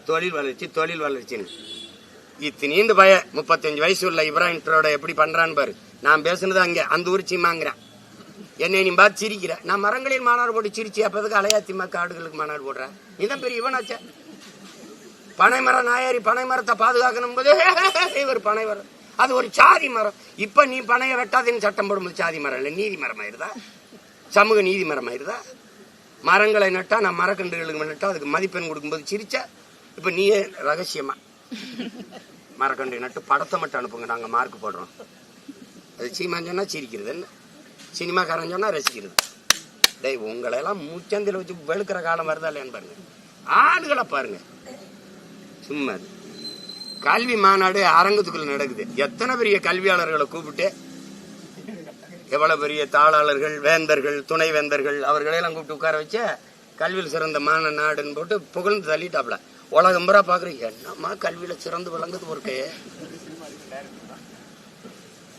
தொழில் வளர்ச்சின்னு இத்தனீண்டு பய 35 வயசு உள்ள இப்ராஹிம் எப்படி பண்றான்னு பாரு. நான் பேசுனது அங்க அந்த ஊர் சீமாங்கிறேன். என்னை நீ பார்த்து சிரிக்கிற. நான் மரங்களில் மாநாடு போட்டு சிரிச்சு அப்பதுக்கு அலையாத்திமா காடுகளுக்கு மாநாடு போடுறேன். இதான் பெரிய இவனாச்ச. பனை மரம் நாயாரி பனை மரத்தை பாதுகாக்கணும் போது ஒரு பனை மரம் அது ஒரு சாதி மரம். இப்ப நீ பனையை வெட்டாதுன்னு சட்டம் போடும்போது சாதி மரம் இல்லை நீதி மரம் ஆயிருதா? சமூக நீதி மரம் ஆயிருதா? மரங்களை நட்டா நான் மரக்கன்றுகளுக்கு நட்டா அதுக்கு மதிப்பெண் கொடுக்கும்போது சிரிச்சா. இப்ப நீயே ரகசியமா மரக்கன்று நட்டு படத்தை மட்டும் அனுப்புங்க, நாங்க மார்க் போடுறோம். அது சீமான் சொன்னா சிரிக்கிறது, என்ன சினிமாக்காரன் சொன்னா ரசிக்கிறது. டேய் உங்களை எல்லாம் முச்சந்தில வச்சு வெளுக்கிற காலம் வருதா இல்லையான்னு பாருங்க. ஆளுகளை பாருங்க. சும்மா கல்வி மாநாடு அரங்கத்துக்குள்ள நடக்குது. எத்தனை பெரிய கல்வியாளர்களை கூப்பிட்டு எவ்வளவு பெரிய தாளாளர்கள், வேந்தர்கள், துணை வேந்தர்கள் அவர்களையெல்லாம் கூப்பிட்டு உட்கார வச்ச கல்வியில் சிறந்த மாநாடுன்னு போட்டு புகழ்ந்து தள்ளிட்டாப்ல. உலகம் பூரா பாக்குறீங்க என்னம்மா கல்வியில சிறந்து விளங்குது. ஒரு